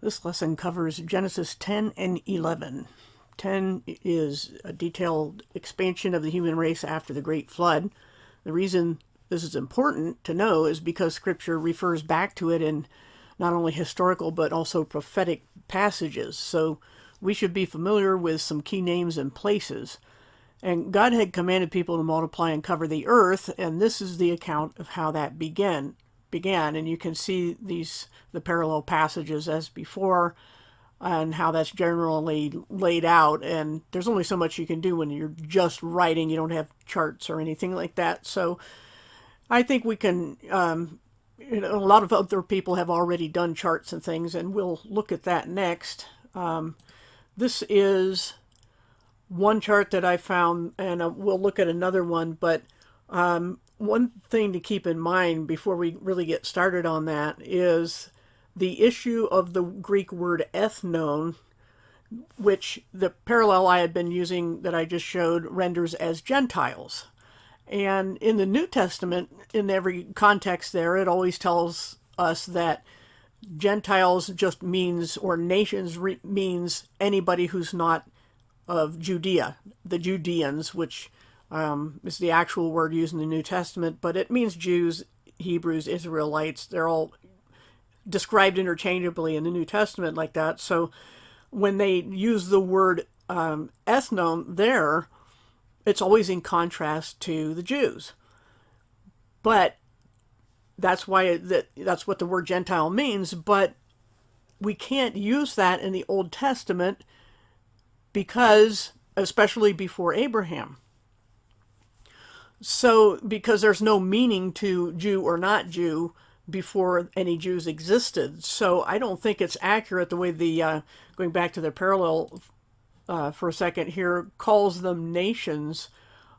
This lesson covers Genesis 10 and 11. 10 is a detailed expansion of the human race after the Great Flood. The reason this is important to know is because Scripture refers back to it in not only historical but also prophetic passages. So we should be familiar with some key names and places. And God had commanded people to multiply and cover the earth, and this is the account of how that began. And you can see the parallel passages as before, and how that's generally laid out. And there's only so much you can do when you're just writing. You don't have charts or anything like that. So I think we can. A lot of other people have already done charts and things, and we'll look at that next. This is one chart that I found, and we'll look at another one, but one thing to keep in mind before we really get started on that is the issue of the Greek word ethnon, which the parallel I had been using that I just showed renders as Gentiles. And in the New Testament, in every context there, it always tells us that Gentiles just means, or nations means anybody who's not of Judea, the Judeans, which is the actual word used in the New Testament, but it means Jews, Hebrews, Israelites. They're all described interchangeably in the New Testament like that. So when they use the word ethnon there, it's always in contrast to the Jews. But that's why that's what the word Gentile means. But we can't use that in the Old Testament because, especially before Abraham. So, because there's no meaning to Jew or not Jew before any Jews existed. So I don't think it's accurate the way going back to the parallel for a second here, calls them nations.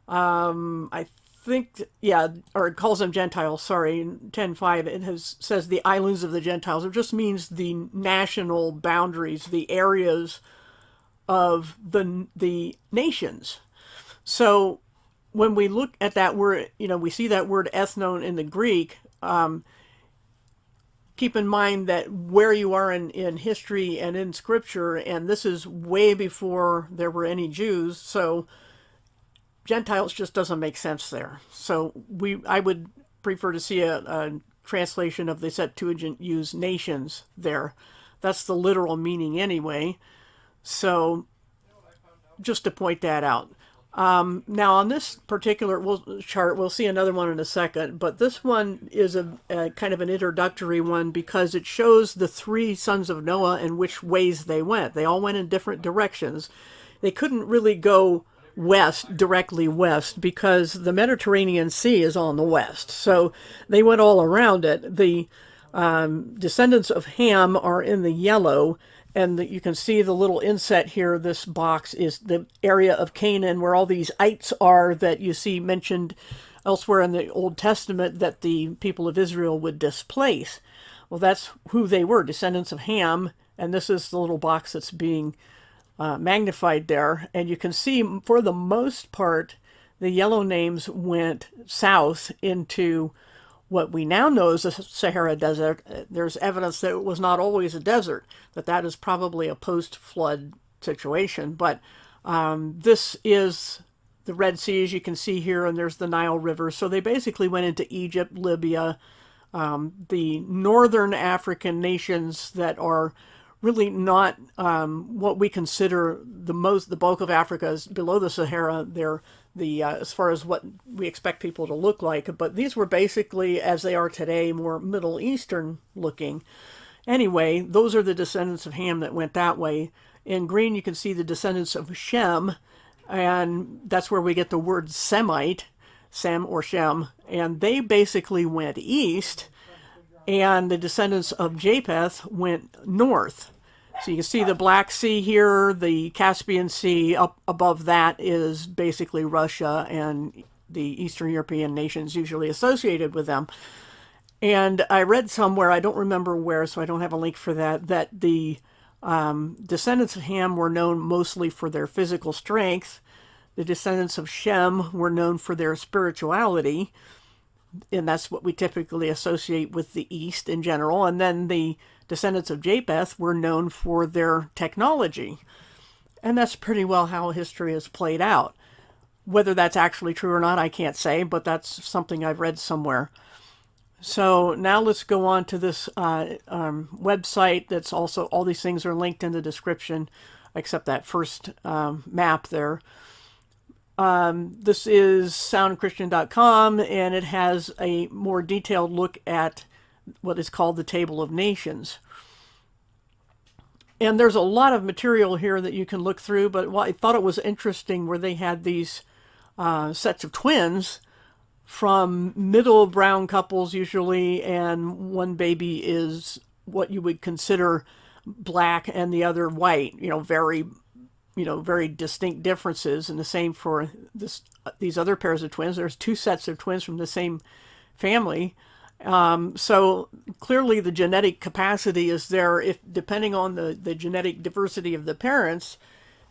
I think, yeah, or it calls them Gentiles, sorry, in 10:5 it says the islands of the Gentiles. It just means the national boundaries, the areas of the nations. So when we look at that word, we see that word ethnon in the Greek. Keep in mind that where you are in history and in Scripture, and this is way before there were any Jews, so Gentiles just doesn't make sense there. So I would prefer to see a translation of the Septuagint use nations there. That's the literal meaning anyway. So just to point that out. Now on this particular chart, we'll see another one in a second, but this one is a kind of an introductory one because it shows the three sons of Noah and which ways they went. They all went in different directions. They couldn't really go directly west, because the Mediterranean Sea is on the west. So they went all around it. The descendants of Ham are in the yellow, and you can see the little inset here. This box is the area of Canaan where all these ites are that you see mentioned elsewhere in the Old Testament that the people of Israel would displace. Well, that's who they were, descendants of Ham, and this is the little box that's being magnified there. And you can see, for the most part, the yellow names went south into what we now know as the Sahara Desert. There's evidence that it was not always a desert, that is probably a post-flood situation. But this is the Red Sea, as you can see here, and there's the Nile River. So they basically went into Egypt, Libya, the northern African nations that are really not what we consider the bulk of Africa is below the Sahara. They're as far as what we expect people to look like, but these were basically, as they are today, more Middle Eastern looking. Anyway, those are the descendants of Ham that went that way. In green, you can see the descendants of Shem, and that's where we get the word Semite, Sem or Shem, and they basically went east, and the descendants of Japheth went north. So you can see the Black Sea here, the Caspian Sea. Up above that is basically Russia and the Eastern European nations usually associated with them. And I read somewhere, I don't remember where, so I don't have a link for that, that the descendants of Ham were known mostly for their physical strength. The descendants of Shem were known for their spirituality. And that's what we typically associate with the East in general. And then the descendants of Japheth were known for their technology. And that's pretty well how history has played out. Whether that's actually true or not, I can't say, but that's something I've read somewhere. So now let's go on to this website that's also, all these things are linked in the description, except that first map there. This is soundchristian.com, and it has a more detailed look at what is called the Table of Nations. And there's a lot of material here that you can look through, but I thought it was interesting where they had these sets of twins from middle brown couples usually, and one baby is what you would consider black and the other white, very distinct differences. And the same for these other pairs of twins. There's two sets of twins from the same family. So clearly the genetic capacity is there. If depending on the genetic diversity of the parents,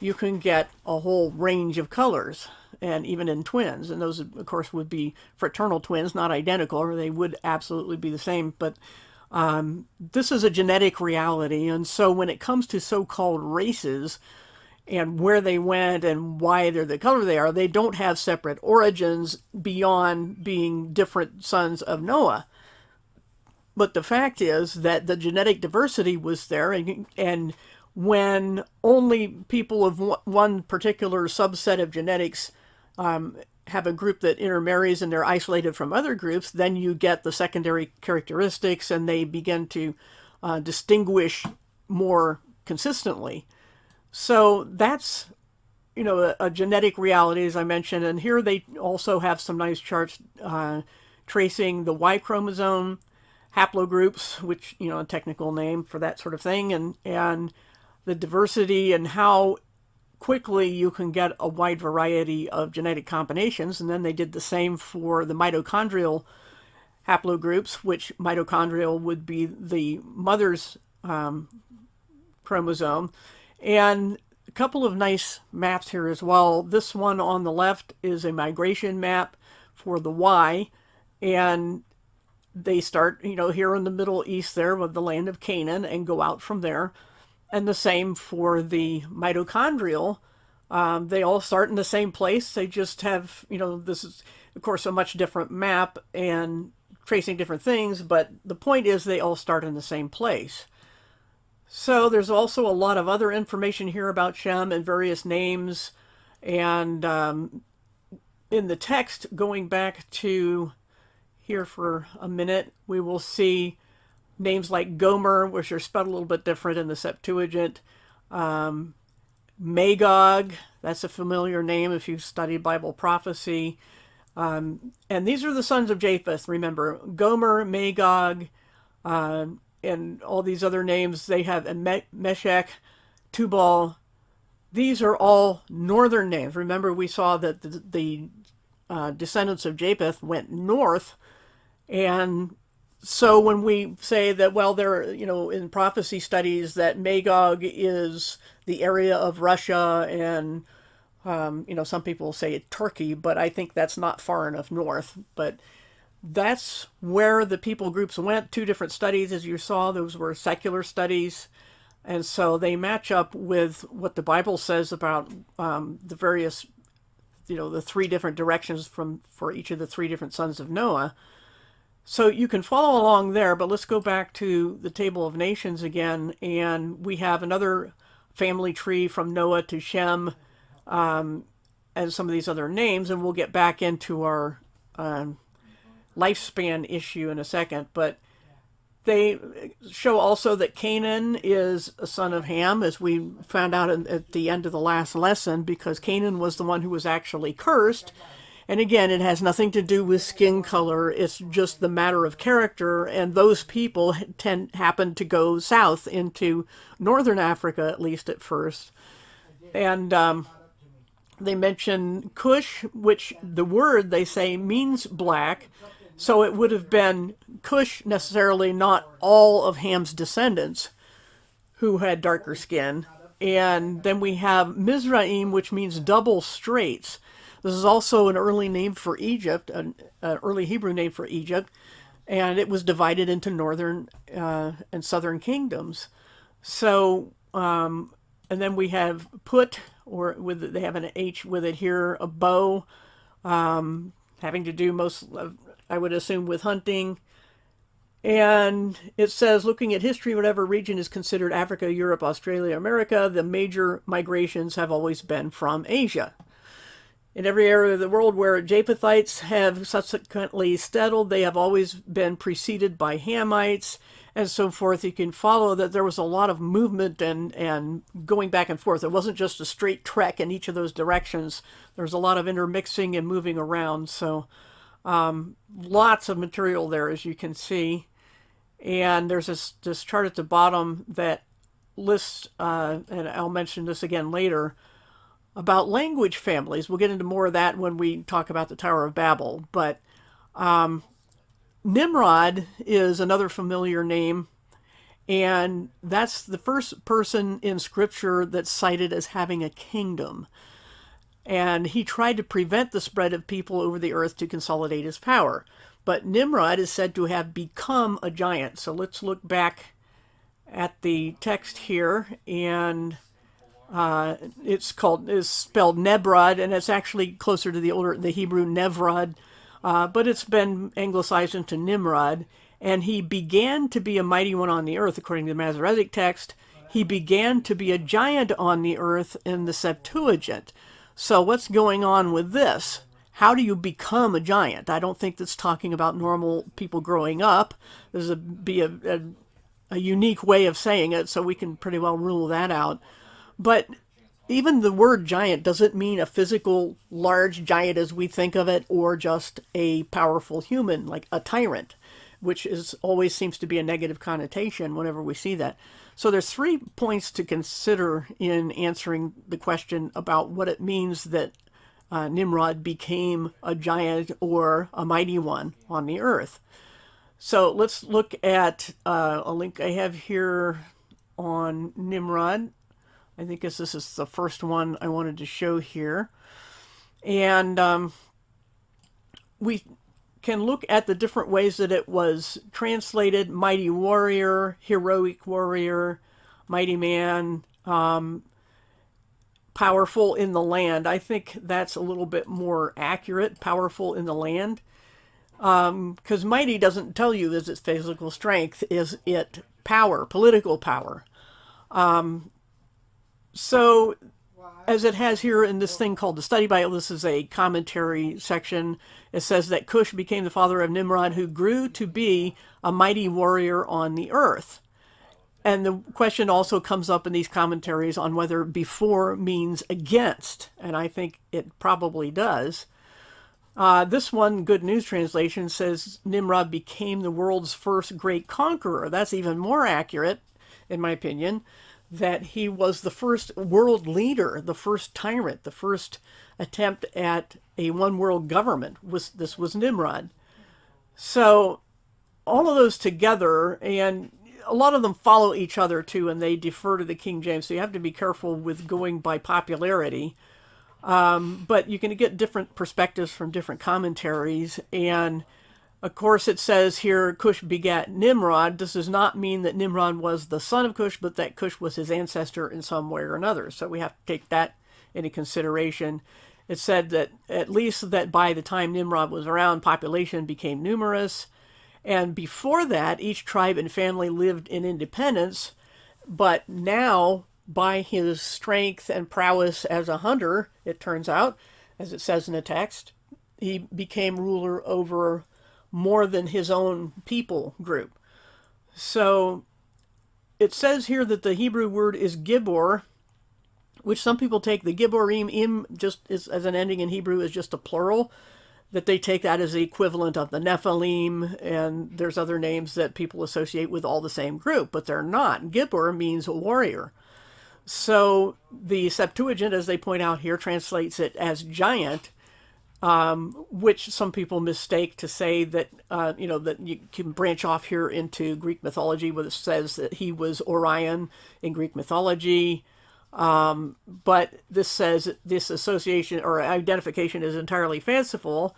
you can get a whole range of colors, and even in twins. And those, of course, would be fraternal twins, not identical, or they would absolutely be the same. But this is a genetic reality. And so when it comes to so-called races and where they went and why they're the color they are, they don't have separate origins beyond being different sons of Noah. But the fact is that the genetic diversity was there, and when only people of one particular subset of genetics have a group that intermarries and they're isolated from other groups, then you get the secondary characteristics, and they begin to distinguish more consistently. So that's, a genetic reality, as I mentioned. And here they also have some nice charts tracing the Y chromosome haplogroups, which, a technical name for that sort of thing, and the diversity and how quickly you can get a wide variety of genetic combinations. And then they did the same for the mitochondrial haplogroups, which mitochondrial would be the mother's chromosome. And a couple of nice maps here as well. This one on the left is a migration map for the Y, and they start, here in the Middle East there with the land of Canaan and go out from there. And the same for the mitochondrial. They all start in the same place. They just have, this is, of course, a much different map and tracing different things, but the point is they all start in the same place. So there's also a lot of other information here about Shem and various names. And in the text, going back to here for a minute, we will see names like Gomer, which are spelled a little bit different in the Septuagint. Magog, that's a familiar name if you've studied Bible prophecy. And these are the sons of Japheth, remember. Gomer, Magog, and all these other names. They have Meshech, Tubal. These are all northern names. Remember, we saw that the descendants of Japheth went north. And so when we say that, well, there, in prophecy studies that Magog is the area of Russia and, some people say Turkey, but I think that's not far enough north. But that's where the people groups went. Two different studies, as you saw, those were secular studies. And so they match up with what the Bible says about the various, the three different directions for each of the three different sons of Noah. So you can follow along there, but let's go back to the Table of Nations again, and we have another family tree from Noah to Shem, and some of these other names, and we'll get back into our lifespan issue in a second. But they show also that Canaan is a son of Ham, as we found out at the end of the last lesson, because Canaan was the one who was actually cursed. And again, it has nothing to do with skin color. It's just the matter of character. And those people happen to go south into northern Africa, at least at first. And they mention Cush, which the word, they say, means black. So it would have been Cush, necessarily not all of Ham's descendants who had darker skin. And then we have Mizraim, which means double straits. This is also an early name for Egypt, an early Hebrew name for Egypt. and it was divided into northern and southern kingdoms. So, and then we have put, or with they have an H with it here, a bow, having to do most, I would assume, with hunting. And it says, looking at history, whatever region is considered Africa, Europe, Australia, America, the major migrations have always been from Asia. In every area of the world where Japhethites have subsequently settled, they have always been preceded by Hamites and so forth. You can follow that there was a lot of movement and going back and forth. It wasn't just a straight trek in each of those directions. There was a lot of intermixing and moving around. So lots of material there, as you can see. And there's this chart at the bottom that lists, and I'll mention this again later, about language families. We'll get into more of that when we talk about the Tower of Babel. But Nimrod is another familiar name, and that's the first person in Scripture that's cited as having a kingdom. And he tried to prevent the spread of people over the earth to consolidate his power. But Nimrod is said to have become a giant. So let's look back at the text here, and it's spelled Nebrod, and it's actually closer to the Hebrew Nevrod, but it's been anglicized into Nimrod. And he began to be a mighty one on the earth, according to the Masoretic text. He began to be a giant on the earth in the Septuagint. So what's going on with this? How do you become a giant? I don't think that's talking about normal people growing up. This would be a unique way of saying it, so we can pretty well rule that out. But even the word giant doesn't mean a physical large giant as we think of it, or just a powerful human like a tyrant, which always seems to be a negative connotation whenever we see that. So there's 3 points to consider in answering the question about what it means that Nimrod became a giant or a mighty one on the earth. So let's look at a link I have here on Nimrod. I think this is the first one I wanted to show here. And we can look at the different ways that it was translated: mighty warrior, heroic warrior, mighty man, powerful in the land. I think that's a little bit more accurate, powerful in the land. Because mighty doesn't tell you is it physical strength, is it power, political power. So as it has here in this thing called the Study Bible, this is a commentary section. It says that Cush became the father of Nimrod, who grew to be a mighty warrior on the earth. And the question also comes up in these commentaries on whether before means against, and I think it probably does. This one, Good News Translation, says Nimrod became the world's first great conqueror. That's even more accurate, in my opinion, that he was the first world leader, the first tyrant, the first attempt at a one world government. This was Nimrod. So all of those together, and a lot of them follow each other too, and they defer to the King James. So you have to be careful with going by popularity. But you can get different perspectives from different commentaries. And of course, it says here, Cush begat Nimrod. This does not mean that Nimrod was the son of Cush, but that Cush was his ancestor in some way or another. So we have to take that into consideration. It said that at least that by the time Nimrod was around, population became numerous. And before that, each tribe and family lived in independence. But now, by his strength and prowess as a hunter, it turns out, as it says in the text, he became ruler over more than his own people group. So it says here that the Hebrew word is gibor, which some people take the giborim, im just as an ending in Hebrew is just a plural, that they take that as the equivalent of the Nephilim, and there's other names that people associate with all the same group, but they're not. Gibor means warrior. So the Septuagint, as they point out here, translates it as giant, which some people mistake to say that, that you can branch off here into Greek mythology, where it says that he was Orion in Greek mythology. But this says this association or identification is entirely fanciful.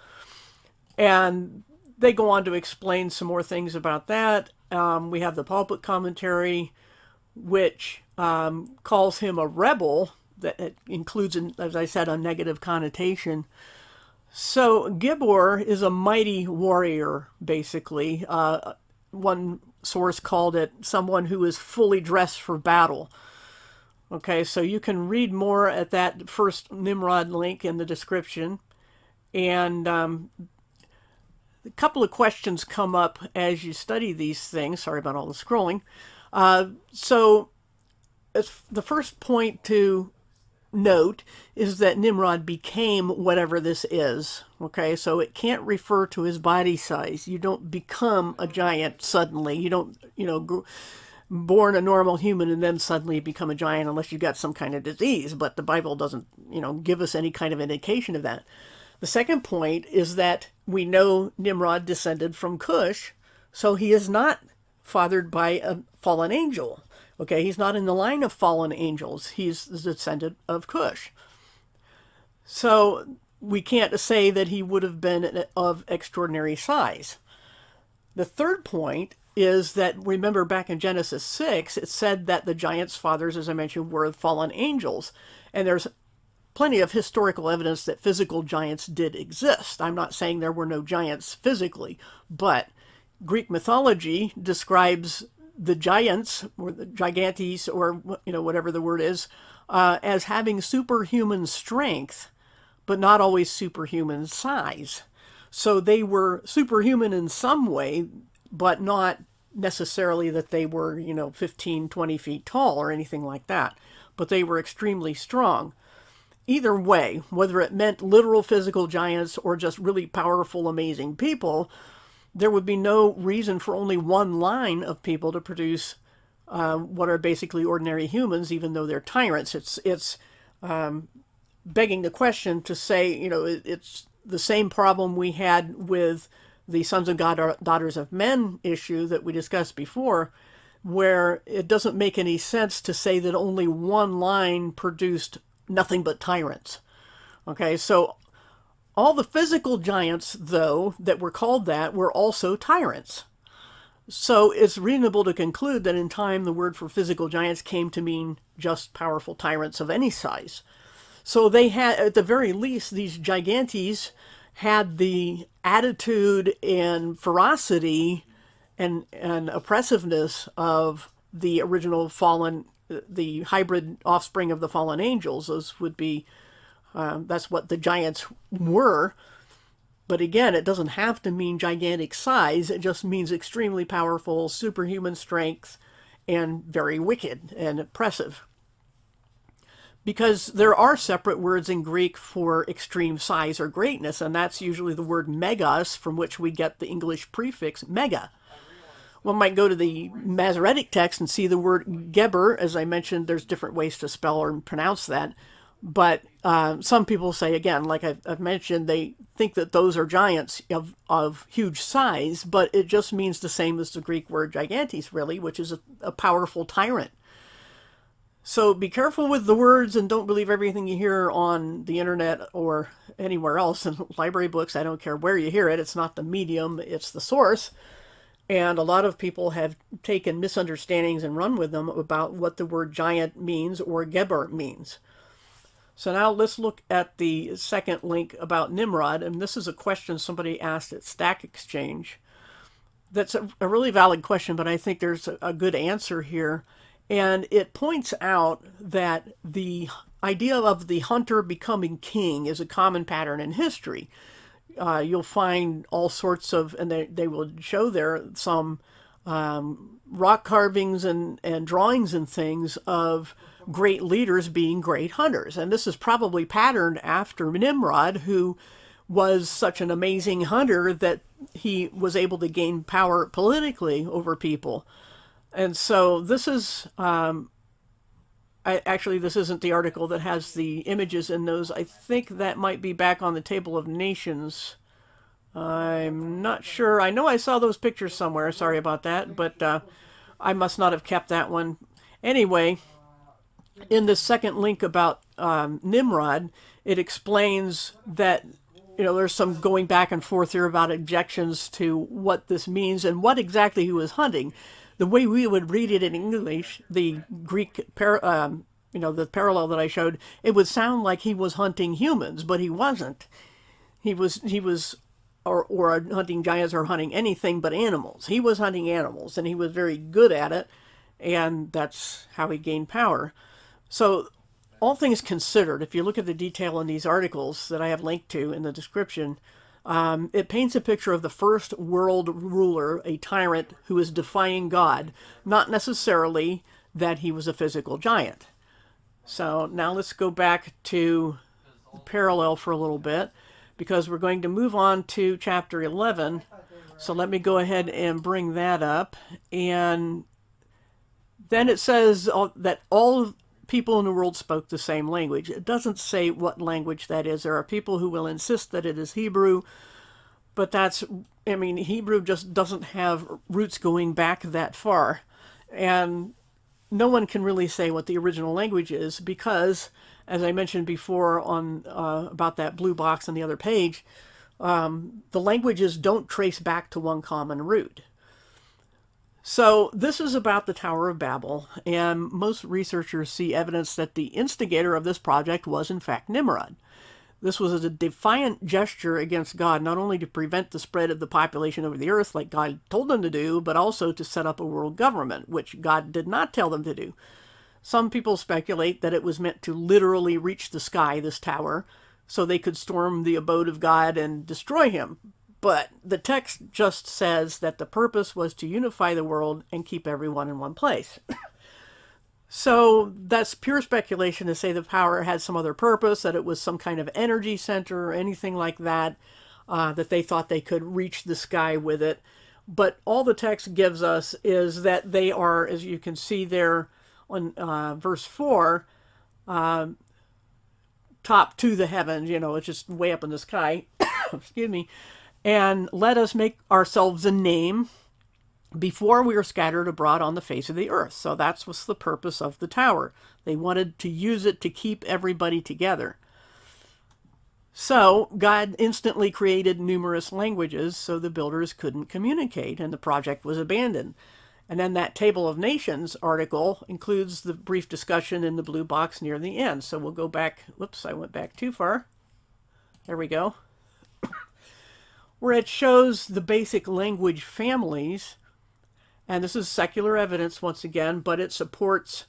And they go on to explain some more things about that. We have the pulpit commentary, which calls him a rebel. That it includes, as I said, a negative connotation. So Gibor is a mighty warrior, basically. One source called it someone who is fully dressed for battle. Okay, so you can read more at that first Nimrod link in the description. And a couple of questions come up as you study these things. Sorry about all the scrolling. So the first point to note is that Nimrod became whatever this is. Okay, so it can't refer to his body size. You don't become a giant suddenly. You don't, born a normal human and then suddenly become a giant unless you've got some kind of disease. But the Bible doesn't, give us any kind of indication of that. The second point is that we know Nimrod descended from Cush, so he is not fathered by a fallen angel. Okay, he's not in the line of fallen angels. He's the descendant of Cush. So we can't say that he would have been of extraordinary size. The third point is that, remember back in Genesis 6, it said that the giants' fathers, as I mentioned, were fallen angels. And there's plenty of historical evidence that physical giants did exist. I'm not saying there were no giants physically, but Greek mythology describes the giants, or the gigantes, or whatever the word is, as having superhuman strength, but not always superhuman size. So they were superhuman in some way, but not necessarily that they were, 15, 20 feet tall or anything like that. But they were extremely strong. Either way, whether it meant literal physical giants or just really powerful, amazing people, there would be no reason for only one line of people to produce what are basically ordinary humans, even though they're tyrants. It's begging the question to say, it's the same problem we had with the sons of God or daughters of men issue that we discussed before, where it doesn't make any sense to say that only one line produced nothing but tyrants. Okay, so all the physical giants, though, that were called that were also tyrants. So it's reasonable to conclude that in time the word for physical giants came to mean just powerful tyrants of any size. So they had, at the very least, these gigantes had the attitude and ferocity and oppressiveness of the original fallen, the hybrid offspring of the fallen angels. Those would be that's what the giants were. But again, it doesn't have to mean gigantic size. It just means extremely powerful, superhuman strength, and very wicked and oppressive. Because there are separate words in Greek for extreme size or greatness, and that's usually the word megas, from which we get the English prefix mega. One might go to the Masoretic text and see the word Geber. As I mentioned, there's different ways to spell or pronounce that. But some people say, again, like I've mentioned, they think that those are giants of huge size, but it just means the same as the Greek word gigantes, really, which is a powerful tyrant. So be careful with the words and don't believe everything you hear on the internet or anywhere else in library books. I don't care where you hear it. It's not the medium, it's the source. And a lot of people have taken misunderstandings and run with them about what the word giant means or Geber means. So now let's look at the second link about Nimrod. And this is a question somebody asked at Stack Exchange. That's a really valid question, but I think there's a good answer here. And it points out that the idea of the hunter becoming king is a common pattern in history. You'll find all sorts of, and they will show there some rock carvings and drawings and things of great leaders being great hunters. And this is probably patterned after Nimrod, who was such an amazing hunter that he was able to gain power politically over people. And so this is, actually, this isn't the article that has the images in those. I think that might be back on the Table of Nations. I'm not sure. I know I saw those pictures somewhere. Sorry about that, but I must not have kept that one. Anyway, in the second link about Nimrod, it explains that there's some going back and forth here about objections to what this means and what exactly he was hunting. The way we would read it in English, the the parallel that I showed, it would sound like he was hunting humans, but he wasn't. He was or hunting giants or hunting anything but animals. He was hunting animals, and he was very good at it, and that's how he gained power. So, all things considered, if you look at the detail in these articles that I have linked to in the description, it paints a picture of the first world ruler, a tyrant who is defying God, not necessarily that he was a physical giant. So now let's go back to the parallel for a little bit, because we're going to move on to chapter 11. So let me go ahead and bring that up. And then it says that all people in the world spoke the same language. It doesn't say what language that is. There are people who will insist that it is Hebrew, but Hebrew just doesn't have roots going back that far. And no one can really say what the original language is because, as I mentioned before on about that blue box on the other page, the languages don't trace back to one common root. So this is about the Tower of Babel, and most researchers see evidence that the instigator of this project was in fact Nimrod. This was a defiant gesture against God, not only to prevent the spread of the population over the earth like God told them to do, but also to set up a world government, which God did not tell them to do. Some people speculate that it was meant to literally reach the sky, this tower, so they could storm the abode of God and destroy him. But the text just says that the purpose was to unify the world and keep everyone in one place. So that's pure speculation to say the power had some other purpose, that it was some kind of energy center or anything like that, that they thought they could reach the sky with it. But all the text gives us is that they are, as you can see there on verse 4, top to the heavens, it's just way up in the sky. Excuse me. And let us make ourselves a name before we are scattered abroad on the face of the earth. So that's what's the purpose of the tower. They wanted to use it to keep everybody together. So God instantly created numerous languages so the builders couldn't communicate, and the project was abandoned. And then that Table of Nations article includes the brief discussion in the blue box near the end. So we'll go back. Whoops, I went back too far. There we go. Where it shows the basic language families. And this is secular evidence once again, but it supports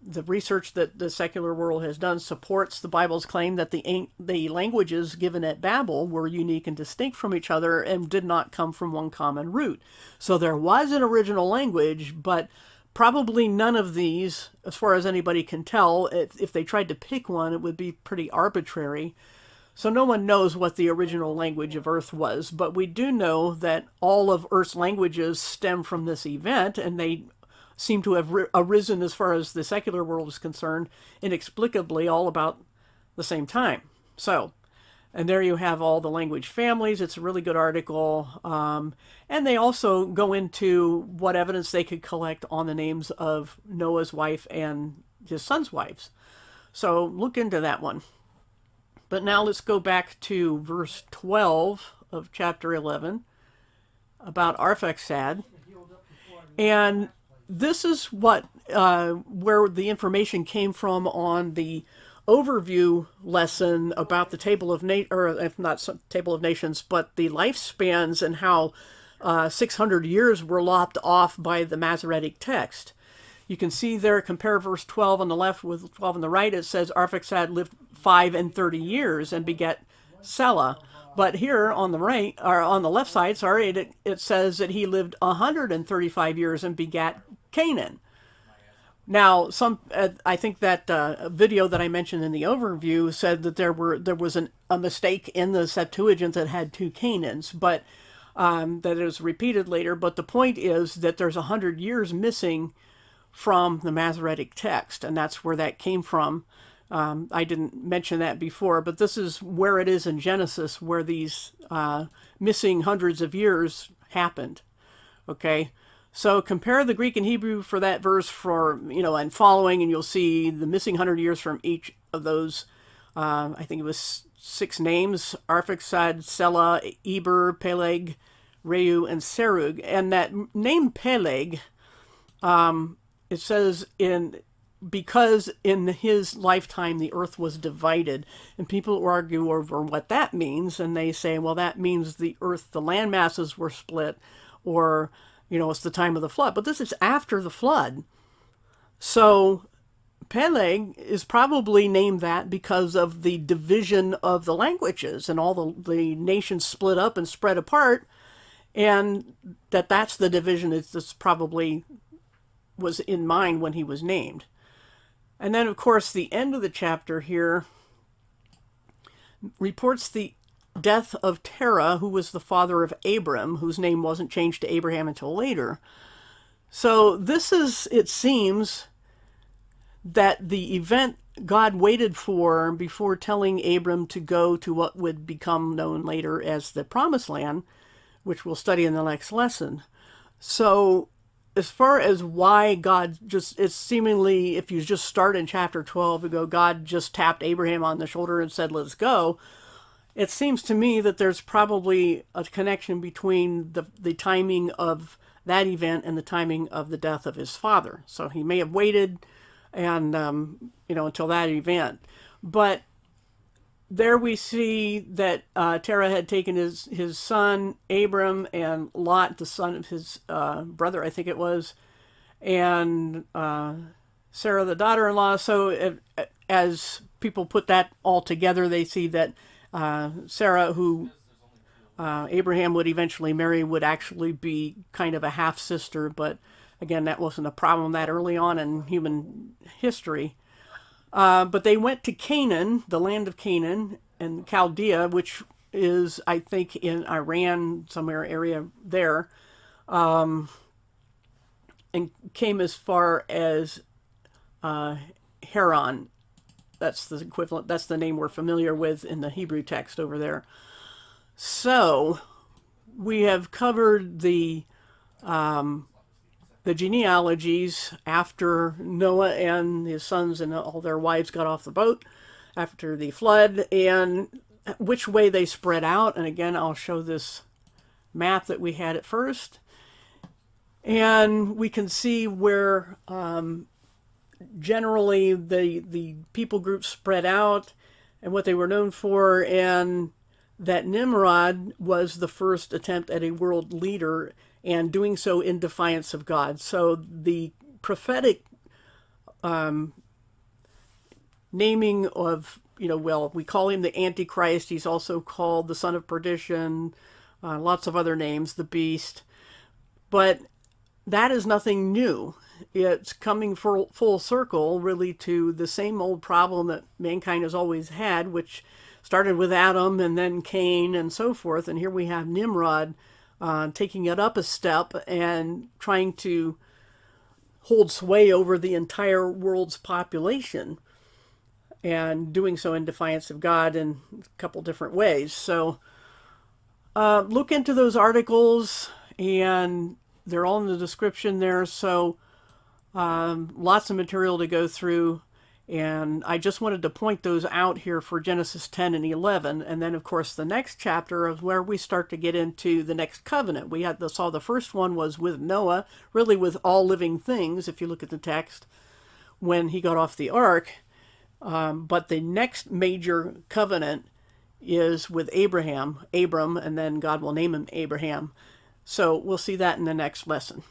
the research that the secular world has done, supports the Bible's claim that the languages given at Babel were unique and distinct from each other and did not come from one common root. So there was an original language, but probably none of these, as far as anybody can tell, if they tried to pick one, it would be pretty arbitrary. So no one knows what the original language of Earth was, but we do know that all of Earth's languages stem from this event, and they seem to have arisen, as far as the secular world is concerned, inexplicably all about the same time. So, and there you have all the language families. It's a really good article. And they also go into what evidence they could collect on the names of Noah's wife and his son's wives. So look into that one. But now let's go back to verse 12 of chapter 11 about Arphaxad. And this is what where the information came from on the overview lesson about the Table of Table of Nations, but the lifespans and how 600 years were lopped off by the Masoretic text. You can see there, compare verse 12 on the left with 12 on the right. It says Arphaxad lived 5 and 30 years and begat Selah. But here on the right, or on the left side, it says that he lived 135 years and begat Canaan. Now, I think that video that I mentioned in the overview said that there was a mistake in the Septuagint that had 2 Canaans, but that it was repeated later. But the point is that there's 100 years missing from the Masoretic text, and that's where that came from. I didn't mention that before, but this is where it is in Genesis, where these missing hundreds of years happened. Okay, so compare the Greek and Hebrew for that verse and following, and you'll see the missing 100 years from each of those. I think it was 6 names: Arphaxad, Selah, Eber, Peleg, Reu, and Serug. And that name Peleg, it says because in his lifetime the earth was divided, and people argue over what that means, and they say, well, that means the earth, the land masses were split, or it's the time of the flood. But this is after the flood. So Peleg is probably named that because of the division of the languages, and all the nations split up and spread apart, and that's the division that's probably was in mind when he was named. And then, of course, the end of the chapter here reports the death of Terah, who was the father of Abram, whose name wasn't changed to Abraham until later. So this is, it seems, that the event God waited for before telling Abram to go to what would become known later as the Promised Land, which we'll study in the next lesson. So as far as why God it's seemingly, if you just start in chapter 12 and go, God just tapped Abraham on the shoulder and said, let's go. It seems to me that there's probably a connection between the timing of that event and the timing of the death of his father. So he may have waited and, until that event. But there we see that Terah had taken his son, Abram, and Lot, the son of his brother, I think it was, and Sarah, the daughter-in-law. So as people put that all together, they see that Sarah, who Abraham would eventually marry, would actually be kind of a half-sister. But again, that wasn't a problem that early on in human history. But they went to Canaan, the land of Canaan, and Chaldea, which is, I think, in Iran, somewhere area there, and came as far as Haran. That's the equivalent. That's the name we're familiar with in the Hebrew text over there. So we have covered the genealogies after Noah and his sons and all their wives got off the boat after the flood, and which way they spread out. And again, I'll show this map that we had at first. And we can see where generally the people groups spread out and what they were known for, and that Nimrod was the first attempt at a world leader, and doing so in defiance of God. So the prophetic naming of, we call him the Antichrist. He's also called the Son of Perdition, lots of other names, the Beast. But that is nothing new. It's coming full circle, really, to the same old problem that mankind has always had, which started with Adam and then Cain and so forth. And here we have Nimrod taking it up a step and trying to hold sway over the entire world's population, and doing so in defiance of God in a couple different ways. So look into those articles, and they're all in the description there. So lots of material to go through. And I just wanted to point those out here for Genesis 10 and 11. And then, of course, the next chapter is where we start to get into the next covenant. We saw the first one was with Noah, really with all living things, if you look at the text, when he got off the ark. But the next major covenant is with Abram, and then God will name him Abraham. So we'll see that in the next lesson.